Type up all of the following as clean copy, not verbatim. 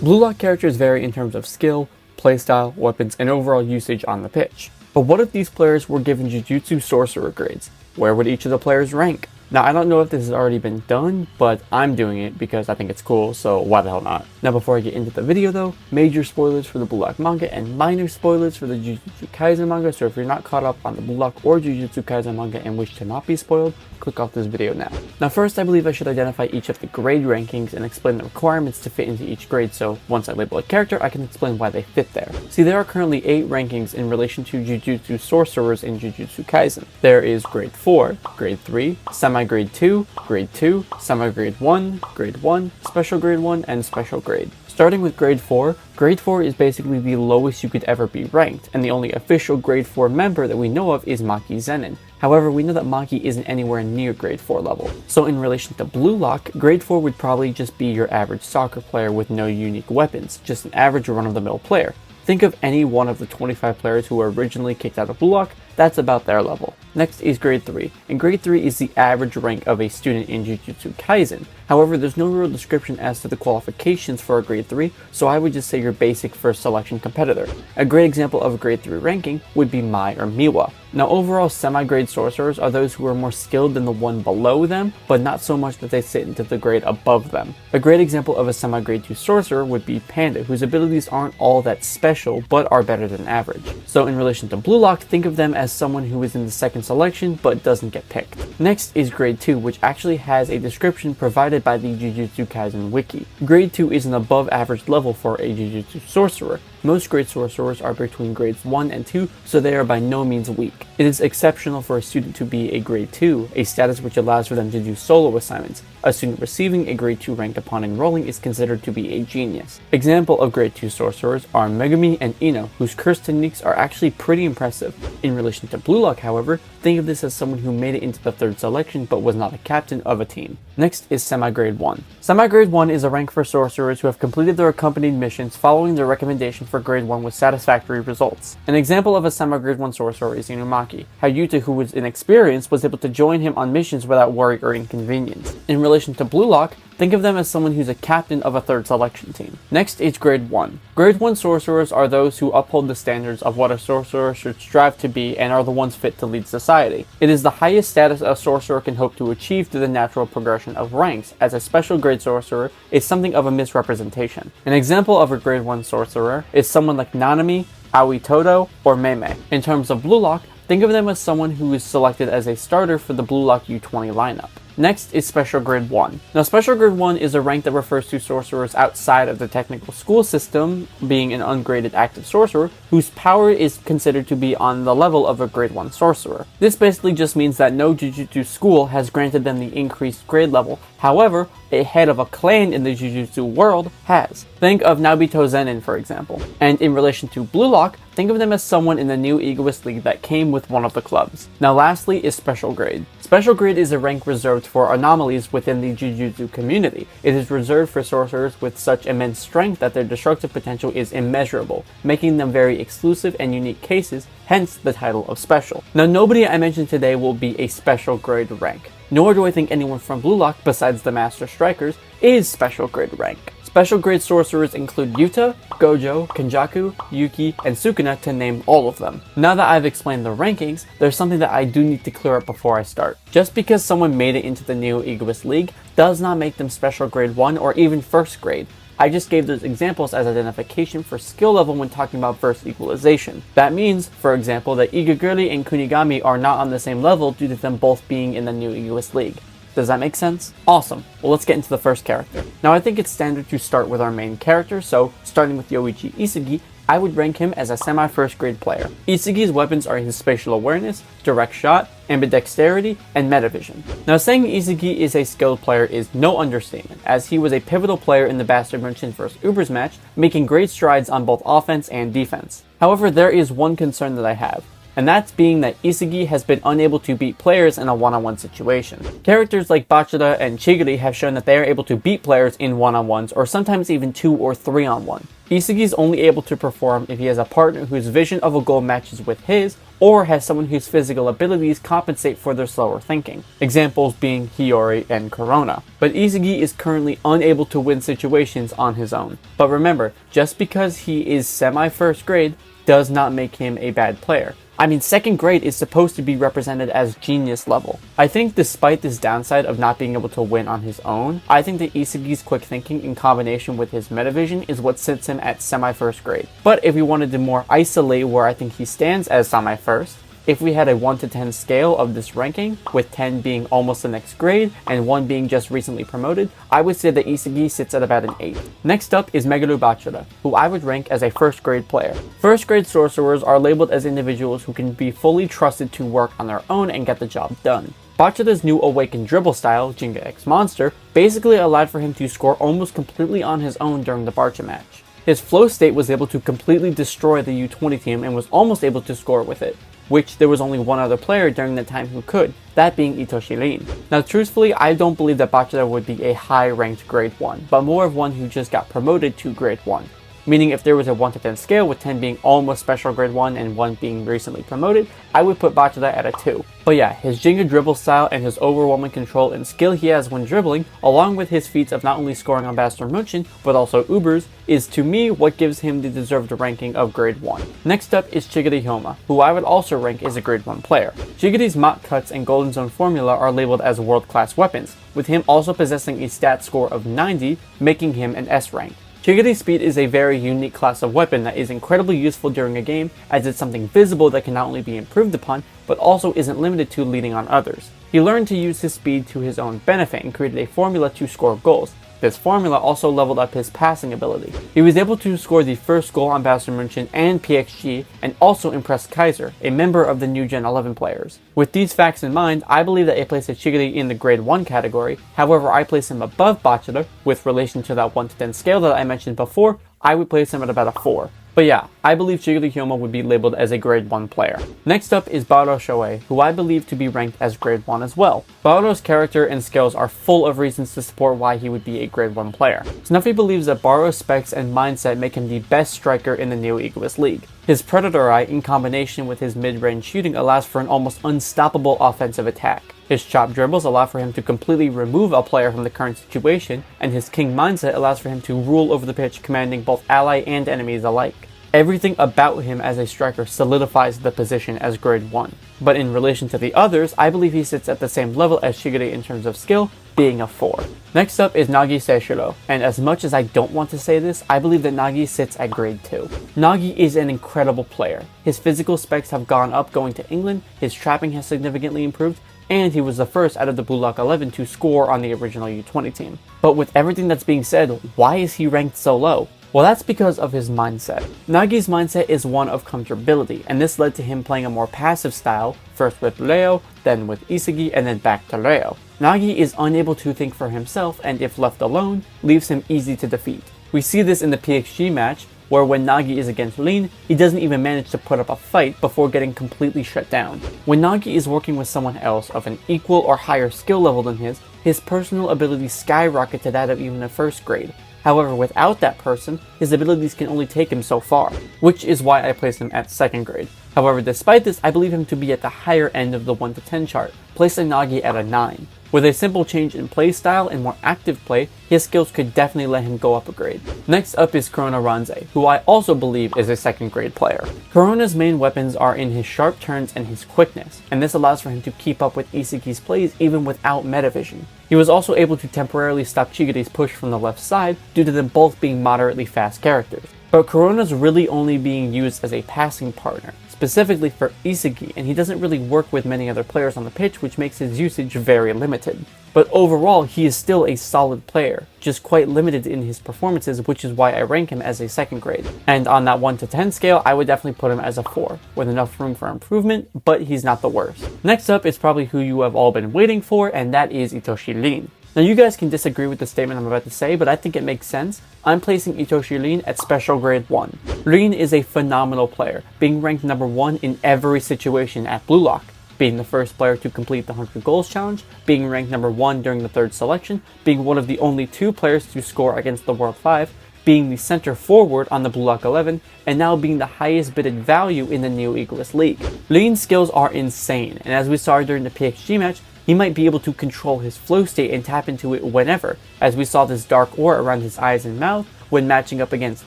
Blue Lock characters vary in terms of skill, playstyle, weapons, and overall usage on the pitch. But what if these players were given Jujutsu Sorcerer grades? Where would each of the players rank? Now, I don't know if this has already been done, but I'm doing it because I think it's cool, so why the hell not? Now, before I get into the video though, major spoilers for the Blue Lock manga and minor spoilers for the Jujutsu Kaisen manga, so if you're not caught up on the Blue Lock or Jujutsu Kaisen manga and wish to not be spoiled, click off this video now. Now first, I believe I should identify each of the grade rankings and explain the requirements to fit into each grade, so once I label a character, I can explain why they fit there. See, there are currently 8 rankings in relation to Jujutsu Sorcerers in Jujutsu Kaisen. There is Grade 4, Grade 3, Semi-Grade 2, Grade 2, Semi-Grade 1, Grade 1, Special Grade 1, and Special Grade. Starting with Grade 4 is basically the lowest you could ever be ranked, and the only official Grade 4 member that we know of is Maki Zenin. However, we know that Maki isn't anywhere near Grade 4 level. So in relation to Blue Lock, Grade 4 would probably just be your average soccer player with no unique weapons, just an average run-of-the-mill player. Think of any one of the 25 players who were originally kicked out of Blue Lock, that's about their level. Next is Grade 3, and Grade 3 is the average rank of a student in Jujutsu Kaisen. However, there's no real description as to the qualifications for a Grade 3, so I would just say your basic first selection competitor. A great example of a Grade 3 ranking would be Mai or Miwa. Now overall, semi-grade sorcerers are those who are more skilled than the one below them, but not so much that they sit into the grade above them. A great example of a semi-grade 2 sorcerer would be Panda, whose abilities aren't all that special, but are better than average. So in relation to Blue Lock, think of them as someone who is in the second selection, but doesn't get picked. Next is Grade 2, which actually has a description provided by the Jujutsu Kaisen wiki. Grade 2 is an above average level for a Jujutsu sorcerer. Most grade sorcerers are between grades 1 and 2, so they are by no means weak. It is exceptional for a student to be a grade 2, a status which allows for them to do solo assignments. A student receiving a grade 2 rank upon enrolling is considered to be a genius. Example of grade 2 sorcerers are Megumi and Ino, whose curse techniques are actually pretty impressive. In relation to Blue Lock, however, think of this as someone who made it into the 3rd selection but was not a captain of a team. Next is Semi-Grade 1. Semi-Grade 1 is a rank for sorcerers who have completed their accompanied missions following their recommendation for Grade 1 with satisfactory results. An example of a Semi-Grade 1 sorcerer is Inumaki, how Yuta, who was inexperienced, was able to join him on missions without worry or inconvenience. In relation to Blue Lock, think of them as someone who's a captain of a 3rd selection team. Next is Grade 1. Grade 1 sorcerers are those who uphold the standards of what a sorcerer should strive to be and are the ones fit to lead society. It is the highest status a sorcerer can hope to achieve through the natural progression of ranks, as a special grade sorcerer is something of a misrepresentation. An example of a Grade 1 sorcerer is someone like Nanami, Aoi Todo, or Mei. In terms of Blue Lock, think of them as someone who is selected as a starter for the Blue Lock U20 lineup. Next is Special Grade 1. Now, Special Grade 1 is a rank that refers to sorcerers outside of the technical school system, being an ungraded active sorcerer, whose power is considered to be on the level of a Grade 1 sorcerer. This basically just means that no Jujutsu school has granted them the increased grade level. However, a head of a clan in the Jujutsu world has. Think of Nabito Zenin, for example. And in relation to Blue Lock, think of them as someone in the new Egoist League that came with one of the clubs. Now lastly is Special Grade. Special Grade is a rank reserved for anomalies within the Jujutsu community. It is reserved for sorcerers with such immense strength that their destructive potential is immeasurable, making them very exclusive and unique cases, hence the title of Special. Now nobody I mentioned today will be a Special Grade rank, nor do I think anyone from Blue Lock, besides the Master Strikers, is Special Grade rank. Special grade sorcerers include Yuta, Gojo, Kenjaku, Yuki, and Sukuna, to name all of them. Now that I've explained the rankings, there's something that I do need to clear up before I start. Just because someone made it into the new Egoist League does not make them Special Grade 1 or even 1st grade. I just gave those examples as identification for skill level when talking about verse equalization. That means, for example, that Igaguri and Kunigami are not on the same level due to them both being in the new Egoist League. Does that make sense? Awesome. Well, let's get into the first character. Now, I think it's standard to start with our main character, so starting with Yoichi Isagi, I would rank him as a semi-first grade player. Isagi's weapons are his spatial awareness, direct shot, ambidexterity, and metavision. Now, saying Isagi is a skilled player is no understatement, as he was a pivotal player in the Bastard Merchant vs. Ubers match, making great strides on both offense and defense. However, there is one concern that I have, and that's being that Isagi has been unable to beat players in a one-on-one situation. Characters like Bachida and Chigiri have shown that they are able to beat players in one-on-ones, or sometimes even 2 or 3-on-1. Isagi's only able to perform if he has a partner whose vision of a goal matches with his, or has someone whose physical abilities compensate for their slower thinking. Examples being Hiyori and Corona. But Isagi is currently unable to win situations on his own. But remember, just because he is semi-first grade does not make him a bad player. I mean, second grade is supposed to be represented as genius level. I think despite this downside of not being able to win on his own, I think that Isagi's quick thinking in combination with his metavision is what sits him at semi-first grade. But if we wanted to more isolate where I think he stands as semi-first, if we had a 1 to 10 scale of this ranking, with 10 being almost the next grade and 1 being just recently promoted, I would say that Isagi sits at about an 8. Next up is Meguru Bachara, who I would rank as a first grade player. First grade sorcerers are labeled as individuals who can be fully trusted to work on their own and get the job done. Bachara's new awakened dribble style, Jinga X Monster, basically allowed for him to score almost completely on his own during the Barca match. His flow state was able to completely destroy the U20 team and was almost able to score with it, which there was only one other player during that time who could, that being Itoshi. Now truthfully, I don't believe that Bachara would be a high ranked grade 1, but more of one who just got promoted to grade 1. Meaning if there was a 1 to 10 scale with 10 being almost special grade 1 and 1 being recently promoted, I would put Bachara at a 2. But yeah, his Jinga dribble style and his overwhelming control and skill he has when dribbling, along with his feats of not only scoring on Bastard Merchant, but also Ubers, is to me what gives him the deserved ranking of grade 1. Next up is Shigeri Hyoma, who I would also rank as a grade 1 player. Shigeri's Mach Cuts and Golden Zone formula are labeled as world-class weapons, with him also possessing a stat score of 90, making him an S rank. Shigeri's speed is a very unique class of weapon that is incredibly useful during a game, as it's something visible that can not only be improved upon, but also isn't limited to leading on others. He learned to use his speed to his own benefit and created a formula to score goals. This formula also leveled up his passing ability. He was able to score the first goal on Bastard Merchant and PXG, and also impressed Kaiser, a member of the new Gen 11 players. With these facts in mind, I believe that I place Shigeri in the grade 1 category. However, I place him above Bachara, with relation to that 1 to 10 scale that I mentioned before. I would place him at about a 4. But yeah, I believe Shigeri Hyoma would be labeled as a grade 1 player. Next up is Burū Rokku, who I believe to be ranked as grade 1 as well. Burū's character and skills are full of reasons to support why he would be a grade 1 player. Snuffy believes that Burū's specs and mindset make him the best striker in the Neo Egoist League. His Predator Eye in combination with his mid-range shooting allows for an almost unstoppable offensive attack. His chop dribbles allow for him to completely remove a player from the current situation, and his King mindset allows for him to rule over the pitch, commanding both ally and enemies alike. Everything about him as a striker solidifies the position as grade 1. But in relation to the others, I believe he sits at the same level as Shigeri in terms of skill, being a 4. Next up is Nagi Seishiro, and as much as I don't want to say this, I believe that Nagi sits at grade 2. Nagi is an incredible player. His physical specs have gone up going to England, his trapping has significantly improved, and he was the first out of the BLUELOCK 11 to score on the original U20 team. But with everything that's being said, why is he ranked so low? Well, that's because of his mindset. Nagi's mindset is one of comfortability, and this led to him playing a more passive style, first with Leo, then with Isagi, and then back to Leo. Nagi is unable to think for himself, and if left alone, leaves him easy to defeat. We see this in the PXG match, where when Nagi is against Lin, he doesn't even manage to put up a fight before getting completely shut down. When Nagi is working with someone else of an equal or higher skill level than his personal abilities skyrocket to that of even a first grade. However, without that person, his abilities can only take him so far, which is why I place him at second grade. However, despite this, I believe him to be at the higher end of the 1 to 10 chart, placing Nagi at a 9. With a simple change in playstyle and more active play, his skills could definitely let him go up a grade. Next up is Corona Ranze, who I also believe is a second grade player. Corona's main weapons are in his sharp turns and his quickness, and this allows for him to keep up with Isagi's plays even without metavision. He was also able to temporarily stop Shigeri's push from the left side due to them both being moderately fast characters. But Corona's really only being used as a passing partner, specifically for Isagi, and he doesn't really work with many other players on the pitch, which makes his usage very limited. But overall, he is still a solid player, just quite limited in his performances, which is why I rank him as a second grade. And on that 1 to 10 scale, I would definitely put him as a 4, with enough room for improvement, but he's not the worst. Next up is probably who you have all been waiting for, and that is Itoshi. Now you guys can disagree with the statement I'm about to say, but I think it makes sense. I'm placing Itoshi at special grade 1. Lin is a phenomenal player, being ranked number 1 in every situation at BLUELOCK, being the first player to complete the 100 goals challenge, being ranked number 1 during the 3rd selection, being one of the only 2 players to score against the World 5, being the center forward on the Blue Lock 11, and now being the highest bidded value in the Neo Egoist League. Lean's skills are insane, and as we saw during the PXG match, he might be able to control his flow state and tap into it whenever, as we saw this dark aura around his eyes and mouth when matching up against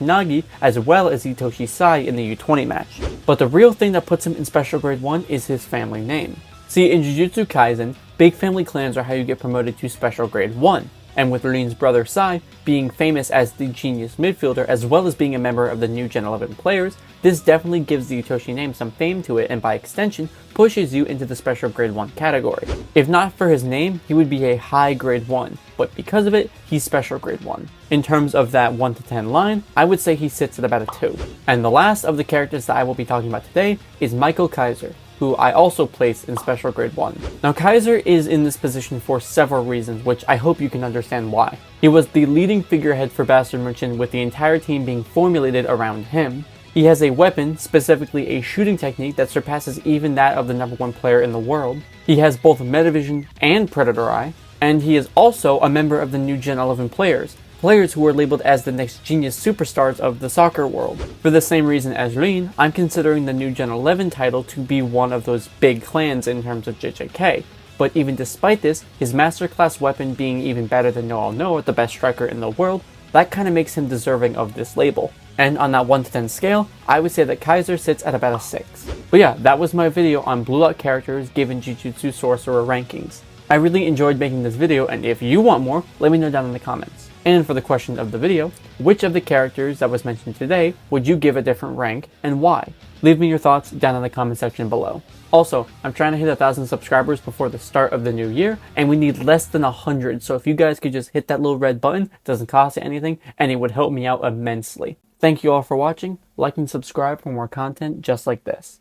Nagi, as well as Itoshi Sai in the U20 match. But the real thing that puts him in Special Grade 1 is his family name. See, in Jujutsu Kaisen, big family clans are how you get promoted to Special Grade 1, and with Lean's brother Sai being famous as the genius midfielder as well as being a member of the new Gen 11 players, this definitely gives the Itoshi name some fame to it and by extension pushes you into the Special Grade 1 category. If not for his name, he would be a high Grade 1, but because of it, he's Special Grade 1. In terms of that 1 to 10 line, I would say he sits at about a 2. And the last of the characters that I will be talking about today is Michael Kaiser, who I also place in Special Grade 1. Now Kaiser is in this position for several reasons, which I hope you can understand why. He was the leading figurehead for Bastard Merchant with the entire team being formulated around him. He has a weapon, specifically a shooting technique that surpasses even that of the #1 player in the world. He has both Metavision and Predator Eye, and he is also a member of the new Gen 11 players who are labeled as the next genius superstars of the soccer world. For the same reason as Lean, I'm considering the new Gen 11 title to be one of those big clans in terms of JJK. But even despite this, his masterclass weapon being even better than No No, the best striker in the world, that kind of makes him deserving of this label. And on that 1 to 10 scale, I would say that Kaiser sits at about a 6. But yeah, that was my video on Blue Lock characters given Jujutsu Sorcerer rankings. I really enjoyed making this video, and if you want more, let me know down in the comments. And for the question of the video, which of the characters that was mentioned today would you give a different rank, and why? Leave me your thoughts down in the comment section below. Also, I'm trying to hit 1,000 subscribers before the start of the new year, and we need less than 100, so if you guys could just hit that little red button, it doesn't cost you anything, and it would help me out immensely. Thank you all for watching, like and subscribe for more content just like this.